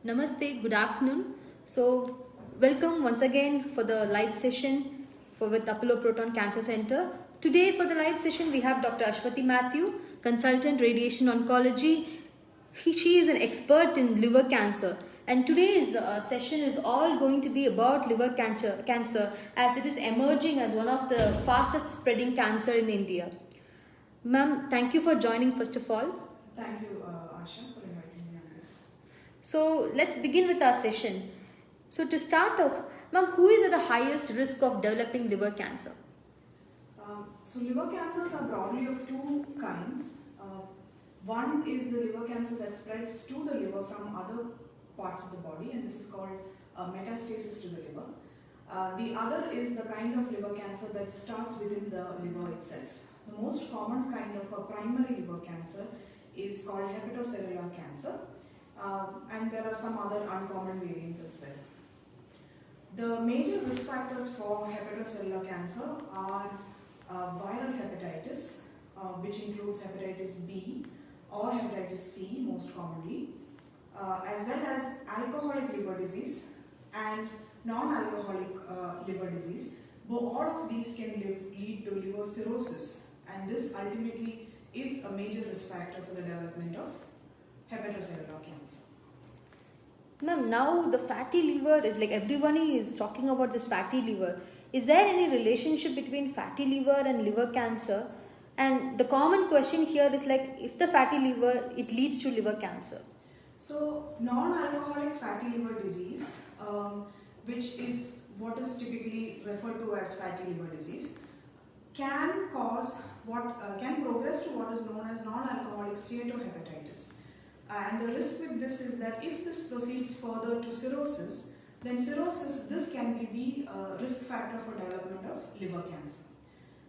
Namaste, good afternoon. So, welcome once again for the live session with Apollo Proton Cancer Center. Today, for the live session, we have Dr. Ashwati Matthew, consultant radiation oncology. She is an expert in liver cancer, and today's session is all going to be about liver cancer as it is emerging as one of the fastest spreading cancer in India. Ma'am, thank you for joining first of all. Thank you, Asha, for inviting me on this. So let's begin with our session. So to start off, ma'am, who is at the highest risk of developing liver cancer? So liver cancers are broadly of two kinds. One is the liver cancer that spreads to the liver from other parts of the body, and this is called metastasis to the liver. The other is the kind of liver cancer that starts within the liver itself. The most common kind of a primary liver cancer is called hepatocellular cancer, and there are some other uncommon variants as well. The major risk factors for hepatocellular cancer are viral hepatitis, which includes hepatitis B or hepatitis C most commonly, as well as alcoholic liver disease and non-alcoholic liver disease. But all of these can lead to liver cirrhosis, and this ultimately is a major risk factor for the development of hepatocellular cancer. Ma'am, now the fatty liver is like everyone is talking about this fatty liver. Is there any relationship between fatty liver and liver cancer? And the common question here is like, if the fatty liver, it leads to liver cancer. So, non-alcoholic fatty liver disease, which is what is typically referred to as fatty liver disease, can progress to what is known as non-alcoholic steatohepatitis. And the risk with this is that if this proceeds further to cirrhosis, then this can be the risk factor for development of liver cancer.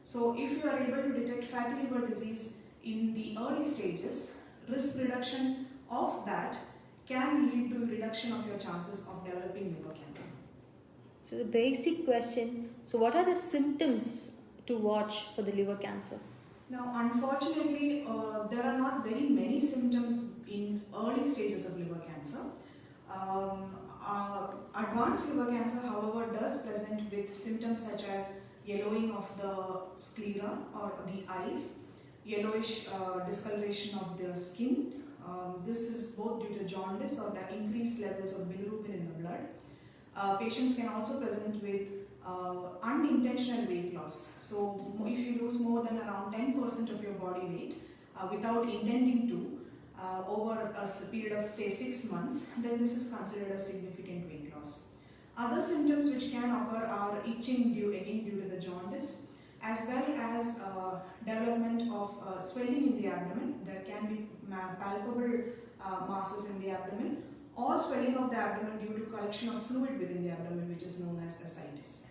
So if you are able to detect fatty liver disease in the early stages, risk reduction of that can lead to reduction of your chances of developing liver cancer. So the basic question, so what are the symptoms to watch for the liver cancer? Now, unfortunately, there are not very many symptoms in early stages of liver cancer. Advanced liver cancer, however, does present with symptoms such as yellowing of the sclera or the eyes, yellowish discoloration of the skin. This is both due to jaundice or the increased levels of bilirubin in the blood. Patients can also present with unintentional weight loss. So if you lose more than around 10% of your body weight without intending to over a period of say 6 months, then this is considered a significant weight loss. Other symptoms which can occur are itching due to the jaundice, as well as development of swelling in the abdomen. There can be palpable masses in the abdomen, or swelling of the abdomen due to collection of fluid within the abdomen, which is known as ascites.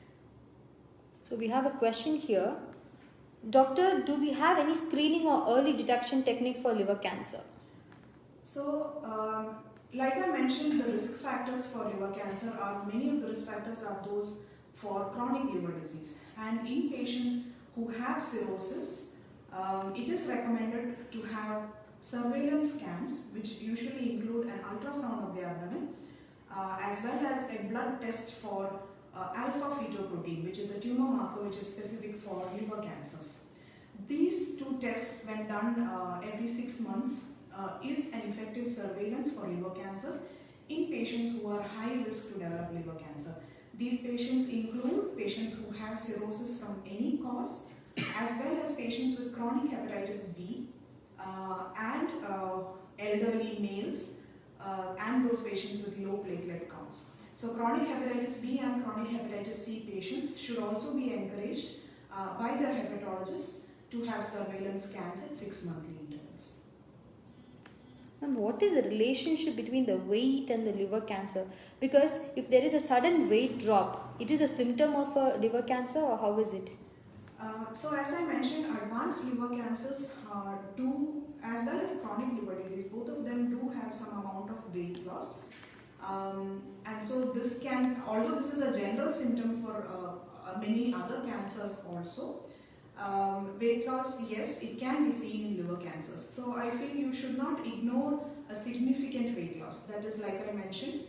So we have a question here. Doctor, do we have any screening or early detection technique for liver cancer? So, like I mentioned, the risk factors for liver cancer many of the risk factors are those for chronic liver disease. And in patients who have cirrhosis, it is recommended to have surveillance scans, which usually include an ultrasound of the abdomen, as well as a blood test for alpha-fetoprotein, which is a tumor marker which is specific for liver cancers. These two tests, when done every 6 months, is an effective surveillance for liver cancers in patients who are high risk to develop liver cancer. These patients include patients who have cirrhosis from any cause, as well as patients with chronic hepatitis B and elderly males and those patients with low platelet counts. So chronic hepatitis B and chronic hepatitis C patients should also be encouraged by their hepatologists to have surveillance scans at 6 monthly intervals. And what is the relationship between the weight and the liver cancer? Because if there is a sudden weight drop, it is a symptom of a liver cancer, or how is it? So as I mentioned, advanced liver cancers do, as well as chronic liver disease, both of them do have some amount of weight loss. And so this can, although this is a general symptom for many other cancers also, weight loss, yes, it can be seen in liver cancers. So I feel you should not ignore a significant weight loss. loss. That is, like I mentioned,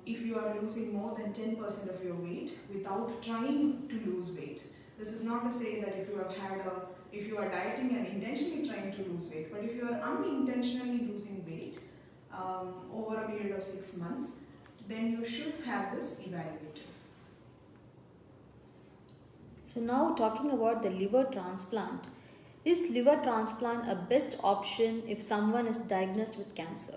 if you are losing more than 10% of your weight without trying to lose weight. This is not to say that if you are dieting and intentionally trying to lose weight, but if you are unintentionally losing weight over a period of 6 months, then you should have this evaluated. So now talking about the liver transplant. Is liver transplant a best option if someone is diagnosed with cancer?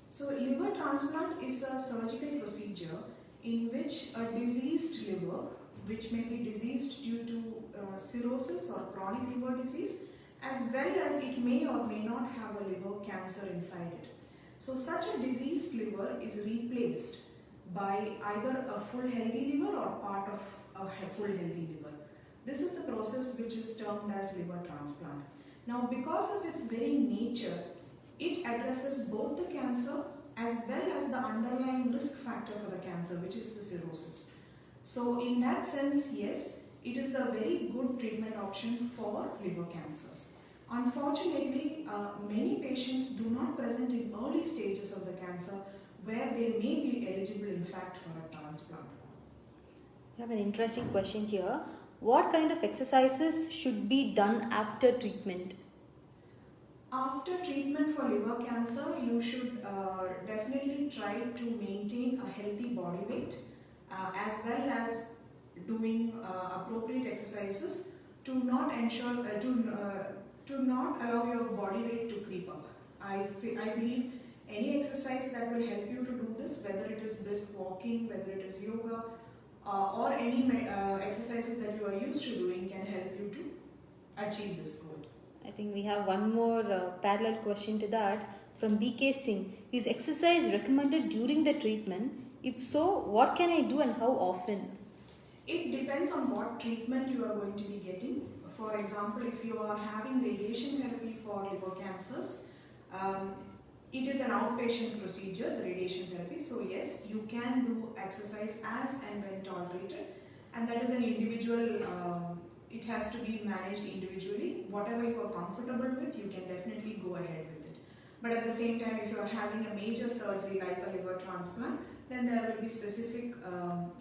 So liver transplant is a surgical procedure in which a diseased liver, which may be diseased due to cirrhosis or chronic liver disease, as well as it may or may not have a liver cancer inside it. So such a diseased liver is replaced by either a full healthy liver or part of a full healthy liver. This is the process which is termed as liver transplant. Now, because of its very nature, it addresses both the cancer as well as the underlying risk factor for the cancer, which is the cirrhosis. So in that sense, yes, it is a very good treatment option for liver cancers. Unfortunately, many patients do not present in early stages of the cancer where they may be eligible in fact for a transplant. We have an interesting question here. What kind of exercises should be done after treatment? After treatment for liver cancer, you should definitely try to maintain a healthy body weight as well as doing appropriate exercises to not ensure to not allow your body weight to creep up. I believe any exercise that will help you to do this, whether it is brisk walking, whether it is yoga, or any exercises that you are used to doing, can help you to achieve this goal. I think we have one more parallel question to that from BK Singh. Is exercise recommended during the treatment? If so, what can I do and how often? It depends on what treatment you are going to be getting. For example, if you are having radiation therapy for liver cancers, it is an outpatient procedure, the radiation therapy. So yes, you can do exercise as and when tolerated, and that is an individual, it has to be managed individually. Whatever you are comfortable with, you can definitely go ahead with it. But at the same time, if you are having a major surgery like a liver transplant, then there will be specific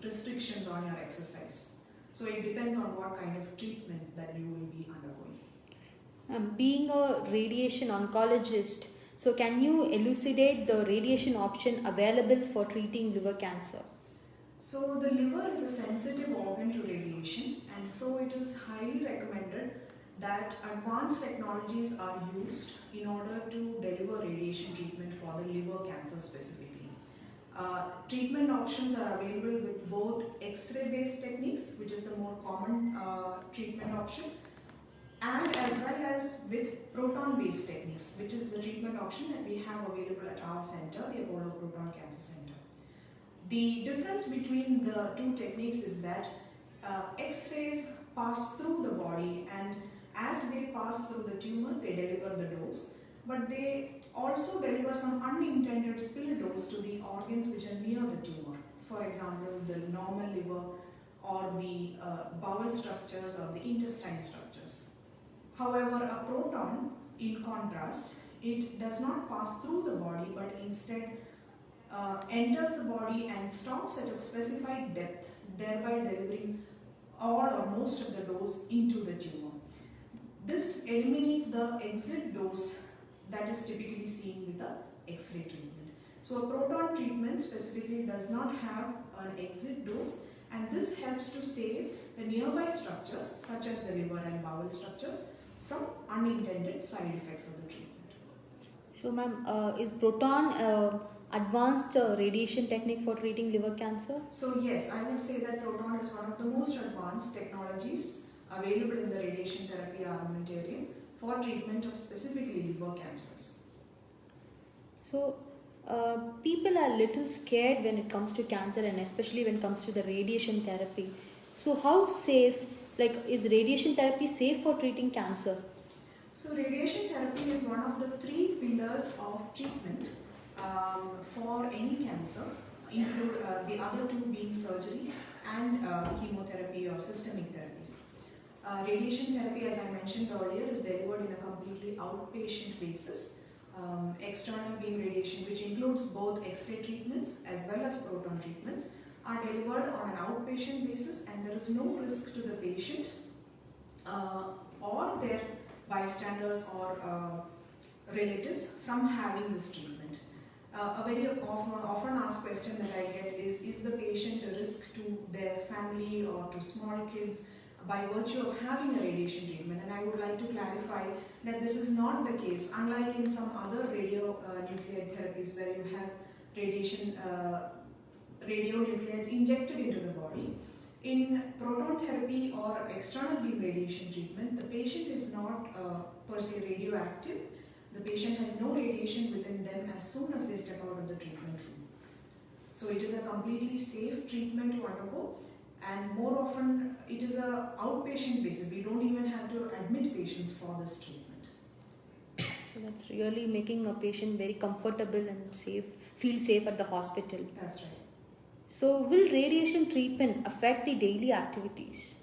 restrictions on your exercise. So it depends on what kind of treatment that you will be undergoing. Being a radiation oncologist, so can you elucidate the radiation option available for treating liver cancer? So the liver is a sensitive organ to radiation, and so it is highly recommended that advanced technologies are used in order to deliver radiation treatment for the liver cancer specifically. Treatment options are available with both X-ray based techniques, which is the more common treatment option, and as well as with proton based techniques, which is the treatment option that we have available at our center, the Apollo Proton Cancer Center. The difference between the two techniques is that X-rays pass through the body, and as they pass through the tumor, they deliver the dose, but they also deliver some unintended spill dose to the organs which are near the tumor. For example, the normal liver or the bowel structures or the intestine structures. However, a proton, in contrast, it does not pass through the body, but instead enters the body and stops at a specified depth, thereby delivering all or most of the dose into the tumor. This eliminates the exit dose that is typically seen with the X-ray treatment. So a proton treatment specifically does not have an exit dose, and this helps to save the nearby structures such as the liver and bowel structures from unintended side effects of the treatment. So ma'am, is proton advanced radiation technique for treating liver cancer? So yes, I would say that proton is one of the most advanced technologies available in the radiation therapy armamentarium for treatment of specifically liver cancers. So people are little scared when it comes to cancer, and especially when it comes to the radiation therapy. So how safe, is radiation therapy safe for treating cancer? So radiation therapy is one of the 3 pillars of treatment for any cancer, include the other 2 being surgery and chemotherapy or systemic therapies. Radiation therapy, as I mentioned earlier, is delivered in a completely outpatient basis external beam radiation, which includes both X-ray treatments as well as proton treatments, are delivered on an outpatient basis, and there is no risk to the patient or their bystanders or relatives from having this treatment. A very often asked question that I get is the patient a risk to their family or to small kids by virtue of having a radiation treatment? And I would like to clarify that this is not the case. Unlike in some other radionuclide therapies where you have radionuclides injected into the body, in proton therapy or external beam radiation treatment, the patient is not per se radioactive. The patient has no radiation within them as soon as they step out of the treatment room. So it is a completely safe treatment to undergo, and more often it is a outpatient basis. We don't even have to admit patients for this treatment. So that's really making a patient very comfortable and safe, feel safe at the hospital. That's right. So will radiation treatment affect the daily activities?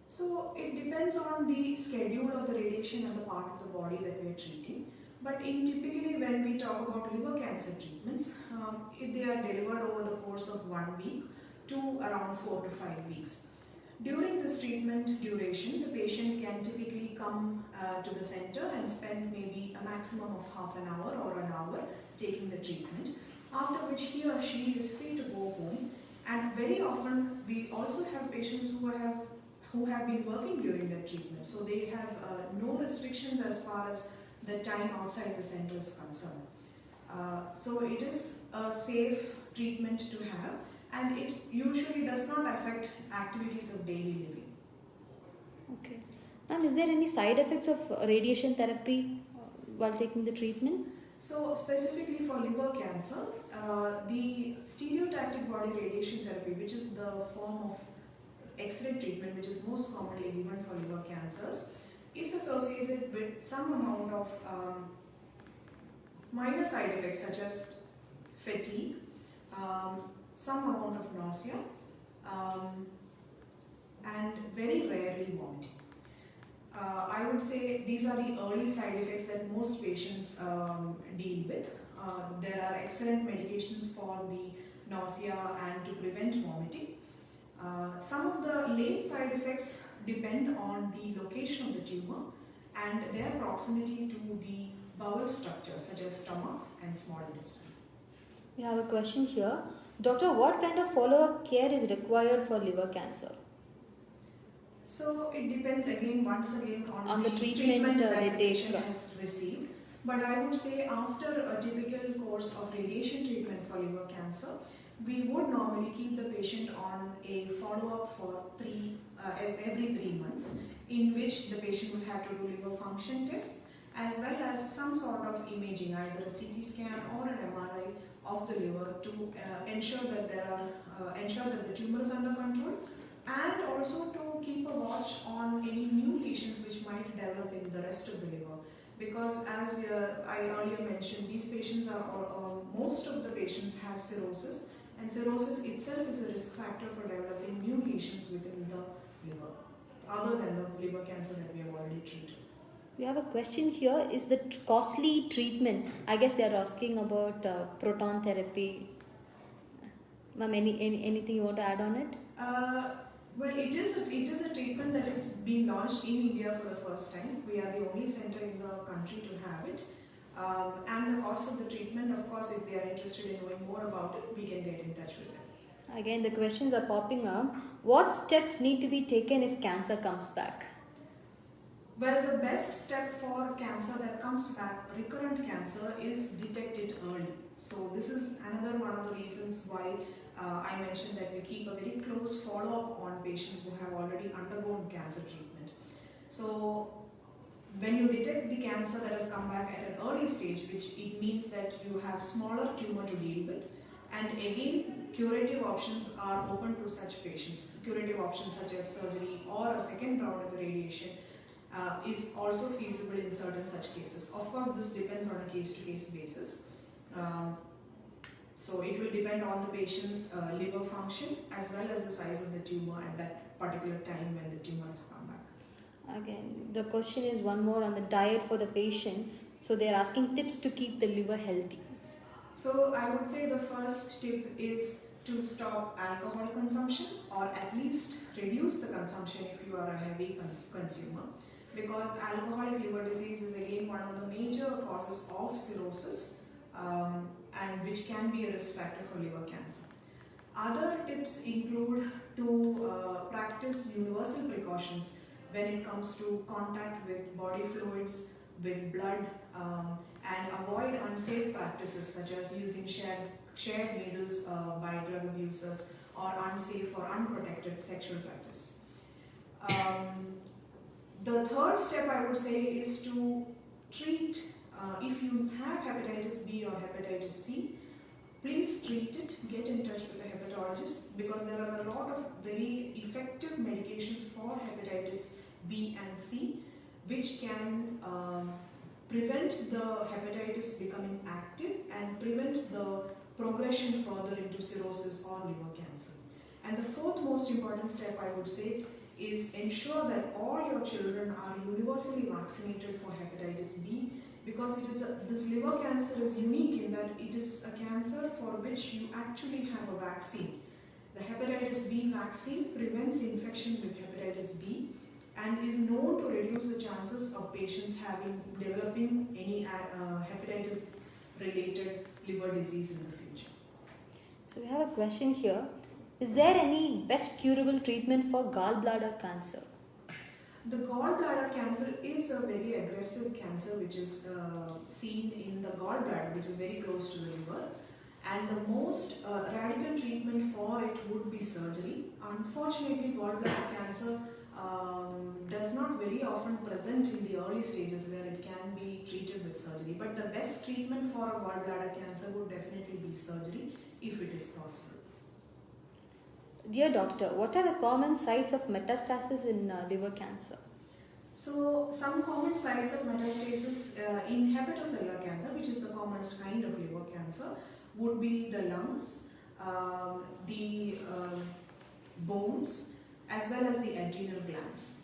So it depends on the schedule of the radiation and the part of the body that we are treating. But typically when we talk about liver cancer treatments, they are delivered over the course of 1 week to around 4 to 5 weeks. During this treatment duration, the patient can typically come to the center and spend maybe a maximum of half an hour or an hour taking the treatment, after which he or she is free to go home. And very often we also have patients who have been working during the treatment, so they have no restrictions as far as the time outside the center is concerned. So it is a safe treatment to have, and it usually does not affect activities of daily living. Okay. Ma'am, is there any side effects of radiation therapy while taking the treatment? So specifically for liver cancer, the stereotactic body radiation therapy, which is the form of X-ray treatment which is most commonly given for liver cancers, is associated with some amount of minor side effects such as fatigue, some amount of nausea, and very rarely vomiting. I would say these are the early side effects that most patients deal with. There are excellent medications for the nausea and to prevent vomiting. Some of the late side effects depend on the location of the tumor and their proximity to the bowel structures such as stomach and small intestine. We have a question here. Doctor, what kind of follow-up care is required for liver cancer? So it depends once again on the treatment that they the take. patient has received. But I would say after a typical course of radiation treatment for liver cancer, we would normally keep the patient on a follow-up for every 3 months, in which the patient would have to do liver function tests as well as some sort of imaging, either a CT scan or an MRI of the liver to ensure that the tumor is under control, and also to keep a watch on any new lesions which might develop in the rest of the liver. Because as I earlier mentioned, these patients most of the patients have cirrhosis, and cirrhosis itself is a risk factor for developing new lesions within the liver, other than the liver cancer that we have already treated. We have a question here. Is the costly treatment? I guess they are asking about proton therapy. Ma'am, anything you want to add on it? Well, it is a treatment that is being launched in India for the first time. We are the only center in the country to have it. And the cost of the treatment, of course, if they are interested in knowing more about it, we can get in touch with them. Again, the questions are popping up. What steps need to be taken if cancer comes back? Well, the best step for cancer that comes back, recurrent cancer, is detect it early. So this is another one of the reasons why I mentioned that we keep a very close follow-up on patients who have already undergone cancer treatment. So when you detect the cancer that has come back at an early stage, which it means that you have smaller tumor to deal with, and again curative options are open to such patients. Curative options such as surgery or a second round of radiation is also feasible in certain such cases. Of course, this depends on a case-to-case basis. So it will depend on the patient's liver function as well as the size of the tumor at that particular time when the tumor has come back. Again, the question is one more on the diet for the patient. So they are asking tips to keep the liver healthy. So I would say the first tip is to stop alcohol consumption, or at least reduce the consumption if you are a heavy consumer, because alcoholic liver disease is again one of the major causes of cirrhosis, and which can be a risk factor for liver cancer. Other tips include to practice universal precautions when it comes to contact with body fluids, with blood, and avoid unsafe practices such as using shared needles by drug abusers, or unsafe or unprotected sexual practice. The third step I would say is to treat, if you have hepatitis B or hepatitis C, please treat it, get in touch with a hepatologist, because there are a lot of very effective medications for hepatitis B and C which can prevent the hepatitis becoming active and prevent the progression further into cirrhosis or liver cancer. And the fourth most important step I would say is ensure that all your children are universally vaccinated for hepatitis B, because this liver cancer is unique in that it is a cancer for which you actually have a vaccine. The hepatitis B vaccine prevents infection with hepatitis B and is known to reduce the chances of patients developing any hepatitis related liver disease in the future. So we have a question here. Is there any best curable treatment for gallbladder cancer? The gallbladder cancer is a very aggressive cancer which is seen in the gallbladder, which is very close to the liver, and the most radical treatment for it would be surgery. Unfortunately, gallbladder cancer does not very often present in the early stages where it can be treated with surgery, but the best treatment for a gallbladder cancer would definitely be surgery if it is possible. Dear doctor, what are the common sites of metastasis in liver cancer? So, some common sites of metastasis in hepatocellular cancer, which is the commonest kind of liver cancer, would be the lungs, the bones, as well as the adrenal glands.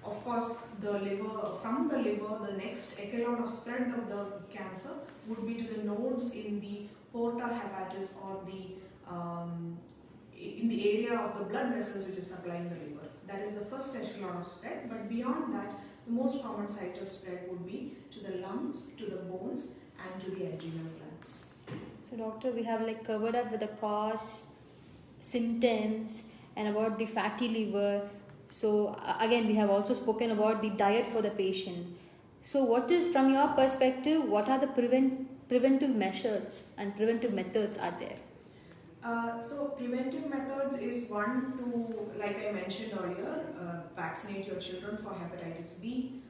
Of course, from the liver, the next echelon of spread of the cancer would be to the nodes in the porta hepatis, or in the area of the blood vessels which is supplying the liver. That is the first echelon of spread, but beyond that, the most common site of spread would be to the lungs, to the bones, and to the adrenal glands. So doctor, we have covered up with the cause, symptoms, and about the fatty liver. So again, we have also spoken about the diet for the patient. So what is, from your perspective, what are the preventive measures and preventive methods are there? So preventive methods is one to, like I mentioned earlier, vaccinate your children for hepatitis B,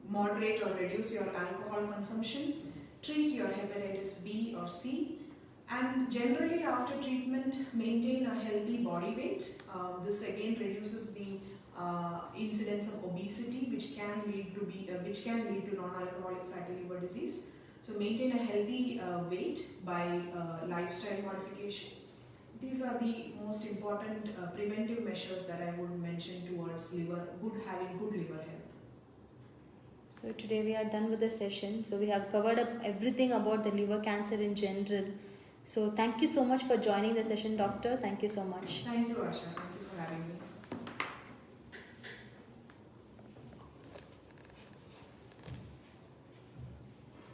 moderate or reduce your alcohol consumption, treat your hepatitis B or C, and generally after treatment maintain a healthy body weight. This again reduces the incidence of obesity, which can lead to non-alcoholic fatty liver disease. So maintain a healthy weight by lifestyle modification. These are the most important preventive measures that I would mention towards having good liver health. So today we are done with the session. So we have covered up everything about the liver cancer in general. So thank you so much for joining the session, doctor. Thank you so much. Thank you, Asha.